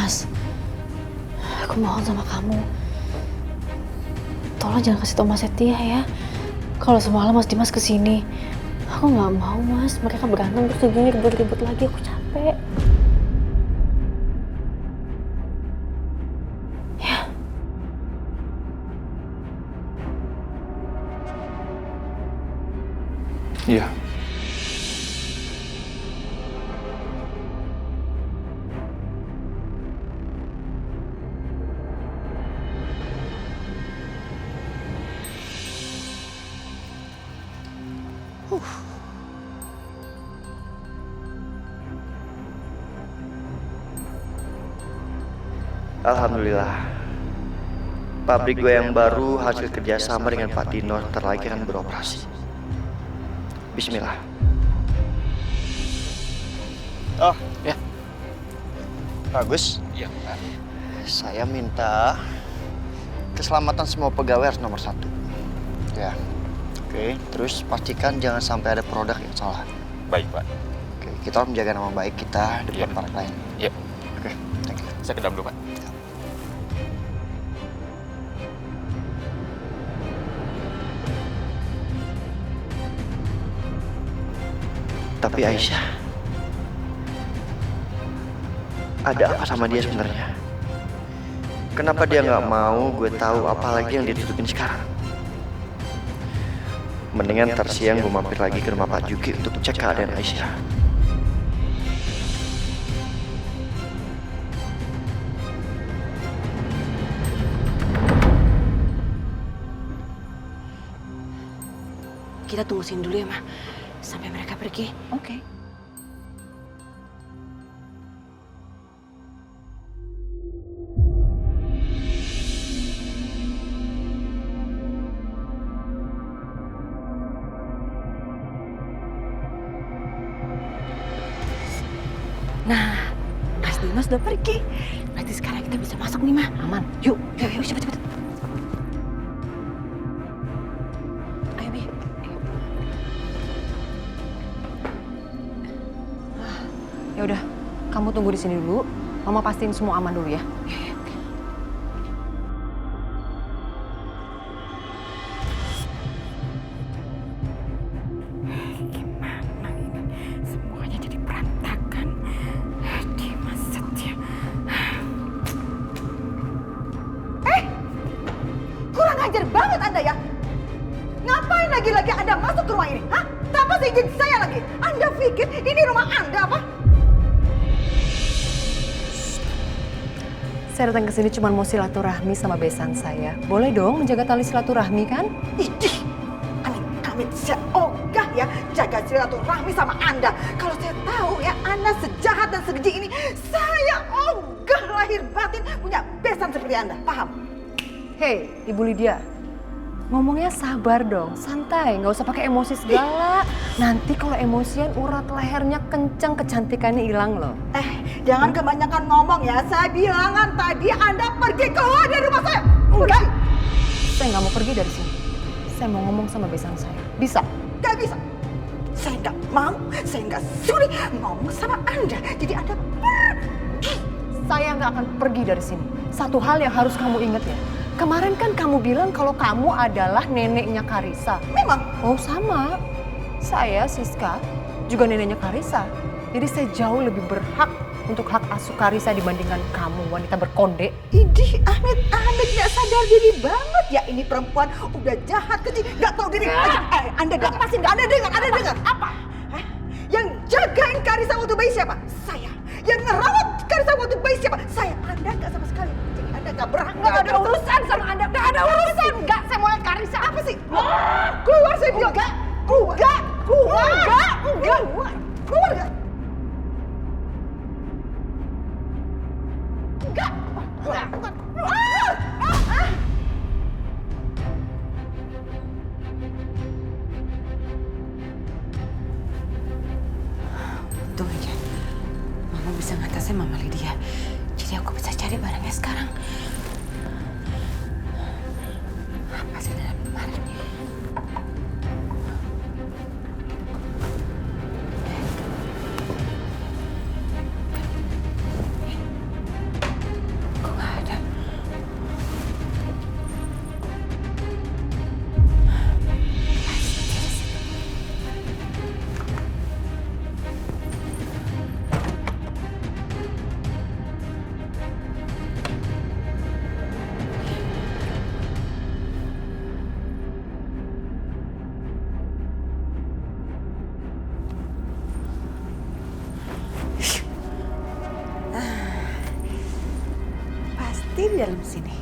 Mas, aku mohon sama kamu. Tolong jangan kasih tau Mas Setia ya. Kalau semalam Mas Dimas kesini, aku nggak mau Mas. Mereka berantem terus gini ribut-ribut lagi. Aku capek. Ya. Iya. Alhamdulillah, pabrik gue yang baru hasil kerjasama dengan Pak Dino ntar lagi akan beroperasi. Bismillah. Oh Ya. bagus. Iya, Pak. Saya minta keselamatan semua pegawai harus nomor 1. Ya. Oke, terus pastikan jangan sampai ada produk yang salah. Baik, Pak. Oke, kita harus menjaga nama baik kita di depan Iya. para klien. Iya. Oke, thank you. Saya ke dalam dulu, Pak. Tapi Aisyah, ada apa sama dia sebenarnya? Kenapa dia nggak mau gue tahu apa lagi yang dia tutupin sekarang? Mendingan ntar siang gue mampir lagi ke rumah Pak Juki untuk cek keadaan Aisyah. Kita tunggu sini dulu ya, Ma. Sampai mereka pergi. Oke. Nah, Mas Dimas udah pergi. Berarti sekarang kita bisa masuk nih, Ma. Aman. Yuk, cepet. Ayo, Mi. Ayo. Ya udah, kamu tunggu di sini dulu. Mama pastiin semua aman dulu ya. Gimana ini? Semuanya jadi berantakan. Dimas Setia. Kurang ajar banget Anda ya. Ngapain lagi-lagi Anda masuk ke rumah ini? Hah? Tanpa seizin saya lagi. Anda pikir ini rumah Anda apa? Saya datang ke sini cuma mau silaturahmi sama besan saya. Boleh dong menjaga tali silaturahmi kan? Idih, amit-amit saya ogah ya jaga silaturahmi sama Anda. Kalau saya tahu ya Anda sejahat dan sekeji ini, saya ogah lahir batin punya besan seperti Anda. Paham? Hei, Ibu Lydia. Ngomongnya sabar dong, santai, nggak usah pakai emosi segala. Nanti kalau emosian urat lehernya kencang, kecantikannya hilang loh. Jangan kebanyakan ngomong ya. Saya bilangan tadi Anda pergi keluar dari rumah saya. Enggak, Saya nggak mau pergi dari sini. Saya mau ngomong sama besan saya. Bisa? nggak bisa. Saya nggak mau, saya nggak sudi ngomong sama Anda. Jadi Anda pergi. Saya nggak akan pergi dari sini. Satu hal yang harus kamu ingat ya. Kemarin kan kamu bilang kalau kamu adalah neneknya Karissa. Memang. Oh sama. Saya, Siska, juga neneknya Karissa. Jadi saya jauh lebih berhak untuk hak asuh Karissa dibandingkan kamu, wanita berkonde. Idih, Ahmed nggak sadar diri banget ya ini perempuan udah jahat keji, nggak tahu diri. Anda dengar, pasti nggak Anda dengar apa? Hah? Yang jagain Karissa waktu bayi siapa? Saya. Yang ngerawat Karissa waktu bayi siapa? Saya. Anda nggak sama sekali. Jadi Anda nggak berhak. Nggak ada urusan sama Anda. Nggak ada urusan. Nggak, saya mau lihat Karissa. Apa sih? Keluar saya bilang. Keluar. Untung aja. Mama bisa ngatasin Mama Lydia. Jadi aku bisa cari barangnya sekarang. Apa sih dalam lemari? pasti di dalam sini.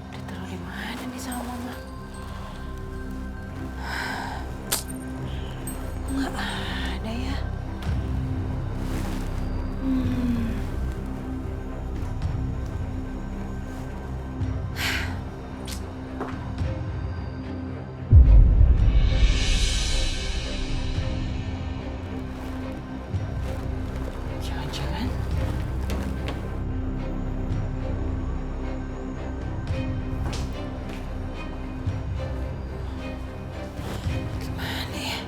Udah taruh di mana nih sama mama? Kok nggak ada ya? Jangan-jangan gimana ya?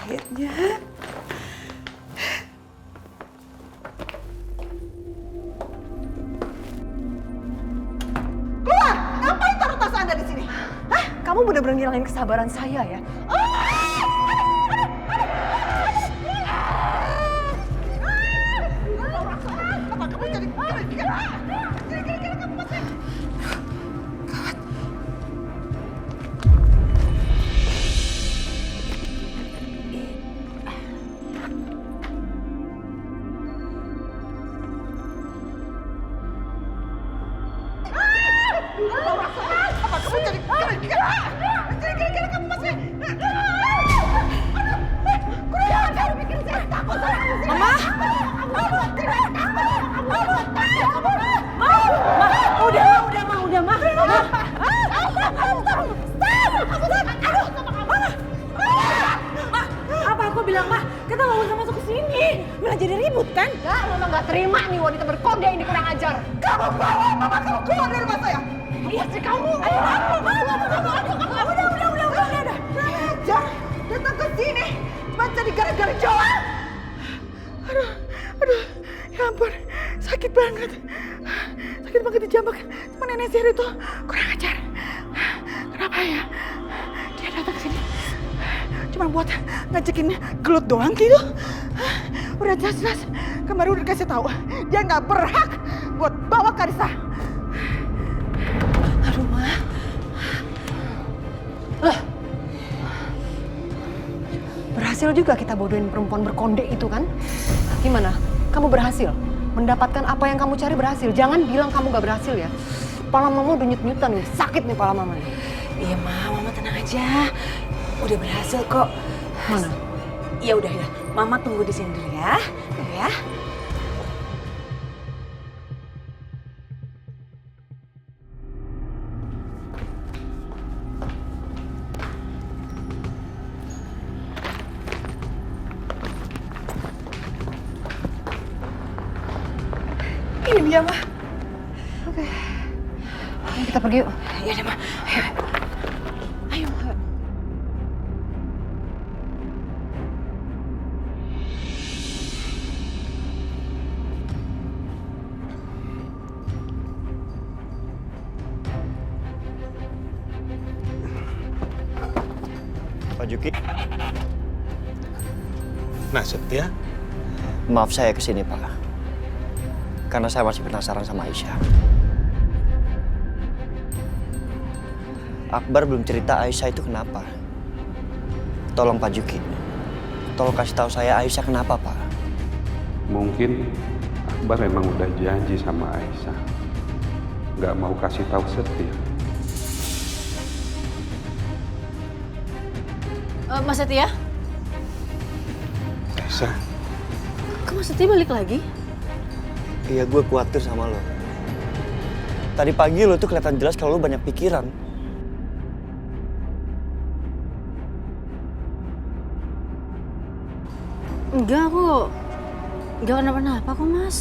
Akhirnya. Keluar! Ngapain taruh tas Anda di sini? Hah? Kamu bener-bener ngilangin kesabaran saya ya? Apa kamu jadi gara-gara kamu masih... Apa kamu jadi gara-gara kamu masih... Kurang ajar bikin saya takut. Mama! Udah, Ma. Apa aku bilang, Ma? Kita nggak usah masuk ke sini. Malah jadi ribut kan? Enggak, Mama nggak terima nih wanita berkode ini kurang ajar. Kamu bawa mama kamu keluar dari rumah saya. Iya sih kamu. Udah. Ajar datang ke sini cuma jadi gara-gara Joel. Aduh, ya ampun, sakit banget dijambak sama nenek sihir itu. Kurang ajar. Kenapa ya? Dia datang ke sini cuma buat ngajakin gelut doang gitu. Udah jelas-jelas kemarin udah kasih tahu dia nggak berhak buat bawa Karissa. Aduh, Ma. Berhasil juga kita bodohin perempuan berkonde itu kan? Gimana? Kamu berhasil? Mendapatkan apa yang kamu cari berhasil? Jangan bilang kamu gak berhasil ya. Kepala Mama udah nyut-nyutan nih. Sakit nih kepala Mama nih. Iya, Mama tenang aja. Udah berhasil kok. Mana? Ya udah. Mama tunggu di sini dulu ya. Ya. Ini dia, Ma. Oke. Ayo kita pergi yuk. Ya udah, Ma. Ayo. Pak Juki, Nah, Setia, maaf saya kesini Pak. Karena saya masih penasaran sama Aisyah. Akbar belum cerita Aisyah itu kenapa. Tolong Pak Juki, tolong kasih tahu saya Aisyah kenapa Pak. mungkin Akbar emang udah janji sama Aisyah. Nggak mau kasih tahu Setia. Mas Setia? Aisyah, Kok Mas Setia balik lagi? Iya, gue khawatir sama lo. Tadi pagi lo tuh kelihatan jelas kalau lo banyak pikiran. Enggak, aku enggak kenapa-napa kok, Mas.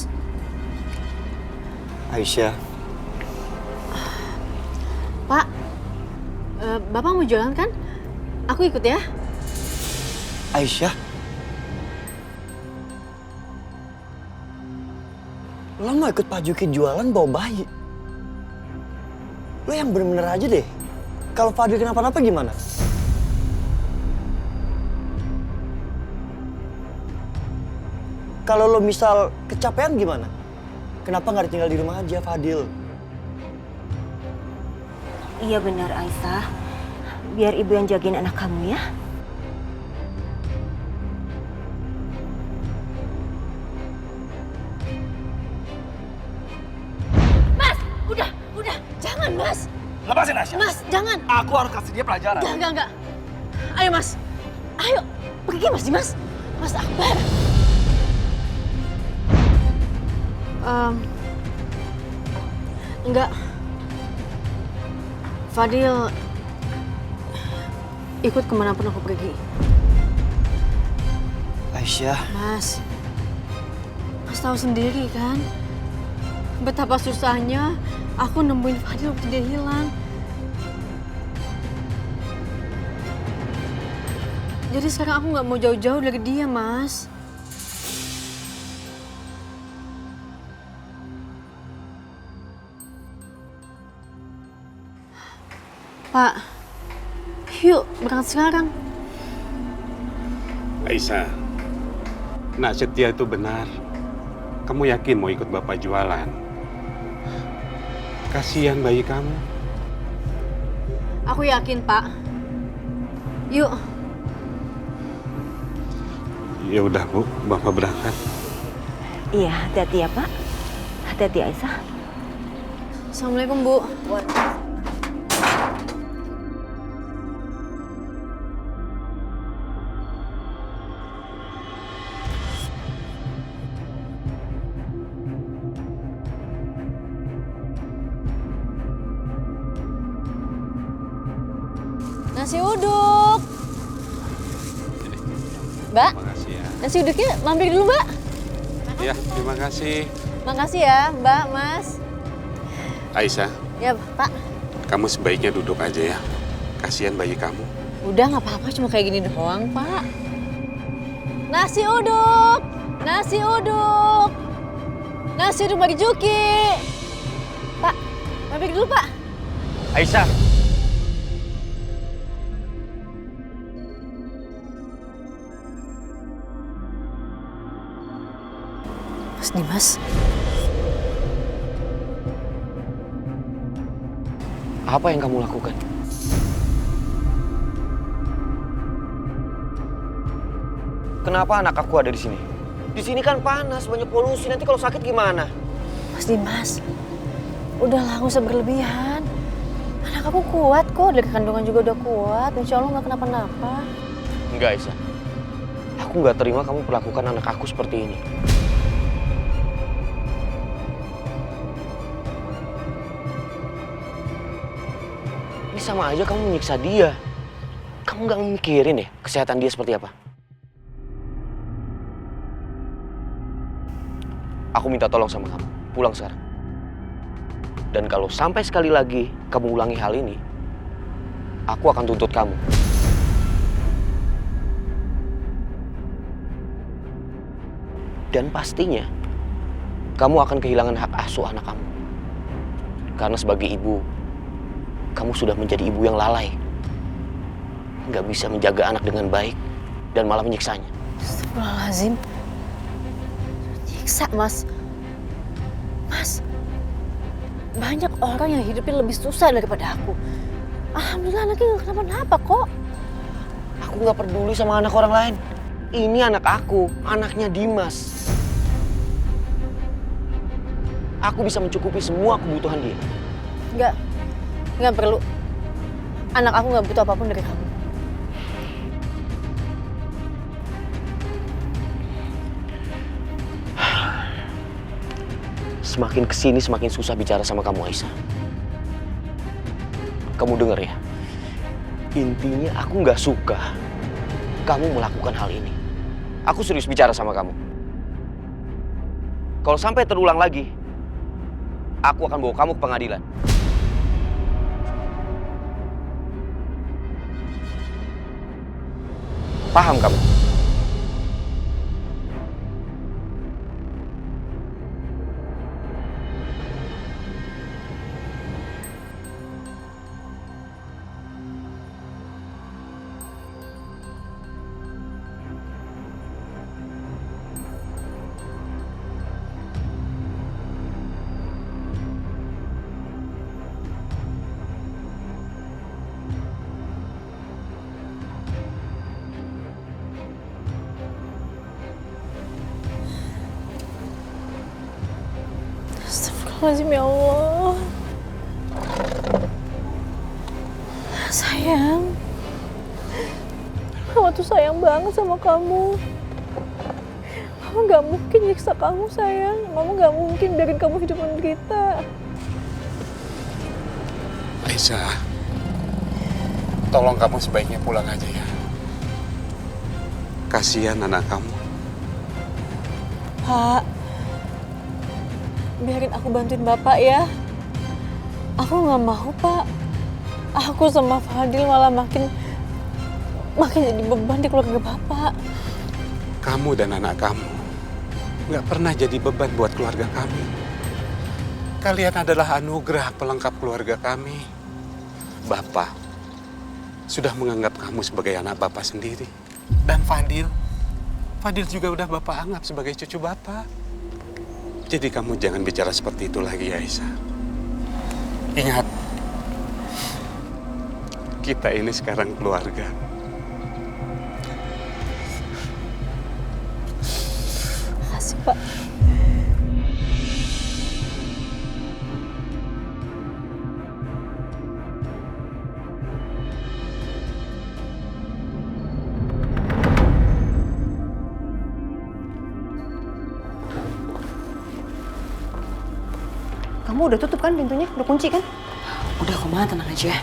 Aisyah, Pak, Bapak mau jualan kan? Aku ikut ya. Aisyah. Lo mau ikut Pak Juki jualan bawa bayi? Lo yang bener-bener aja deh. Kalau Fadil kenapa-napa gimana? Kalau lo misal kecapean gimana? Kenapa nggak tinggal di rumah aja, Fadil? Iya benar Aisyah. Biar ibu yang jagain anak kamu ya. Mas, udah, jangan Mas. Lepasin Aisyah. Mas, jangan. Aku harus kasih dia pelajaran. Enggak. Ayo Mas, ayo pergi Mas Dimas. Mas Akbar. Enggak. Fadil ikut kemanapun aku pergi. Aisyah, Mas tahu sendiri kan betapa susahnya aku nemuin Fadil waktu dia hilang. Jadi sekarang aku nggak mau jauh-jauh dari dia, Mas. Pak, yuk berangkat sekarang. Aisyah, nak Setia itu benar. Kamu yakin mau ikut Bapak jualan? Kasihan bayi kamu. Aku yakin, Pak. Yuk. Ya udah Bu, Bapak berangkat. Iya, hati-hati ya Pak. Hati-hati Aisyah. Assalamualaikum, Bu. Nasi uduk. Mbak, Terima kasih ya. nasi uduknya mampir dulu, Mbak. Ya, terima kasih. Makasih ya, Mbak, Mas. Aisyah, Ya, Pak. kamu sebaiknya duduk aja ya. Kasihan bayi kamu. Udah nggak apa-apa, cuma kayak gini doang, Pak. Nasi uduk, nasi uduk, nasi uduk bagi Juki. Pak, mampir dulu, Pak. Aisyah. Mas Dimas, Apa yang kamu lakukan? Kenapa anak aku ada di sini? Di sini kan panas, banyak polusi. Nanti kalau sakit gimana? Mas Dimas, udahlah nggak usah berlebihan. Anak aku kuat kok, dari kandungan juga udah kuat. Insya Allah nggak kenapa-napa. Enggak, Aisyah. Aku nggak terima kamu perlakukan anak aku seperti ini. Ini sama aja kamu menyiksa dia. Kamu nggak mikirin ya kesehatan dia seperti apa? Aku minta tolong sama kamu, pulang sekarang. Dan kalau sampai sekali lagi kamu ulangi hal ini, aku akan tuntut kamu. Dan pastinya, kamu akan kehilangan hak asuh anak kamu. Karena sebagai ibu, kamu sudah menjadi ibu yang lalai. Nggak bisa menjaga anak dengan baik dan malah menyiksanya. Astagfirullahaladzim. Nyiksa, Mas. Mas, banyak orang yang hidupnya lebih susah daripada aku. Alhamdulillah anaknya gak kenapa-napa kok. Aku nggak peduli sama anak orang lain. Ini anak aku, anaknya Dimas. Aku bisa mencukupi semua kebutuhan dia. Nggak perlu. Anak aku nggak butuh apapun dari kamu. Semakin kesini semakin susah bicara sama kamu, Aisyah. Kamu dengar ya? Intinya aku nggak suka kamu melakukan hal ini. Aku serius bicara sama kamu. Kalau sampai terulang lagi, aku akan bawa kamu ke pengadilan. Paham kamu? Astagfirullahaladzim ya Allah. Sayang, Mama tuh sayang banget sama kamu. Mama gak mungkin nyiksa kamu sayang. Mama gak mungkin biarin kamu hidup menderita. Aisyah, tolong kamu sebaiknya pulang aja ya. Kasihan anak kamu. Pak, biarin aku bantuin Bapak ya. Aku gak mau, Pak. Aku sama Fadil malah makin jadi beban di keluarga Bapak. Kamu dan anak kamu nggak pernah jadi beban buat keluarga kami. Kalian adalah anugerah pelengkap keluarga kami. Bapak sudah menganggap kamu sebagai anak Bapak sendiri. Dan Fadil juga udah Bapak anggap sebagai cucu Bapak. Jadi kamu jangan bicara seperti itu lagi, Aisyah. Ingat, kita ini sekarang keluarga. Makasih, Pak. Kamu udah tutup kan pintunya? Udah kunci kan? Udah kok, Ma, tenang aja.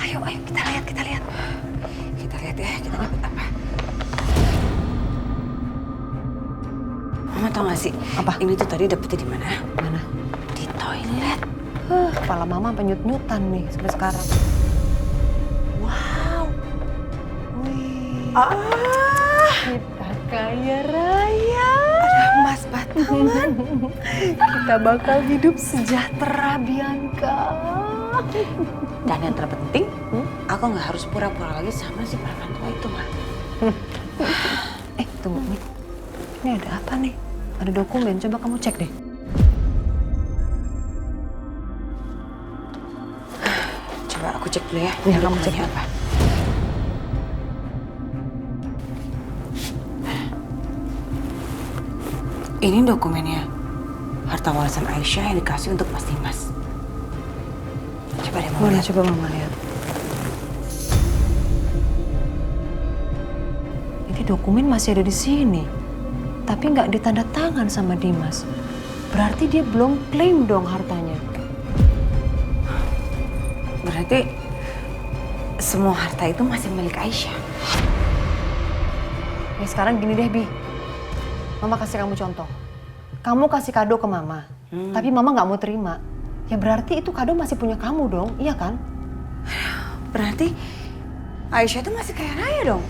Ayo kita lihat. Kita lihat ya, kita dapat apa. Mama tau gak sih? Apa? Ini tuh tadi dapetnya di mana? Mana? Di toilet. Kepala Mama sampai nyut-nyutan nih sampai sekarang. Wow. Wih. Kita kaya raya. Ada emas batangan. Kita bakal hidup sejahtera, Bianca. Dan yang terpenting, aku nggak harus pura-pura lagi sama si perempuan tua itu, Ma. Tunggu nih. Ini ada apa nih? Ada dokumen, coba kamu cek deh. Coba aku cek dulu ya. Iya, kamu cek apa. Ini dokumennya. Harta warisan Aisyah yang dikasih untuk Mas Dimas. Coba deh, Mama Boleh, lihat. coba Mama lihat. Ini dokumen masih ada di sini, tapi nggak ditanda tangan sama Dimas. Berarti dia belum klaim dong hartanya. Berarti semua harta itu masih milik Aisyah. Sekarang gini deh, Bi. Mama kasih kamu contoh. Kamu kasih kado ke Mama, tapi Mama nggak mau terima. Ya berarti itu kado masih punya kamu dong, iya kan? Berarti Aisyah itu masih kaya raya dong?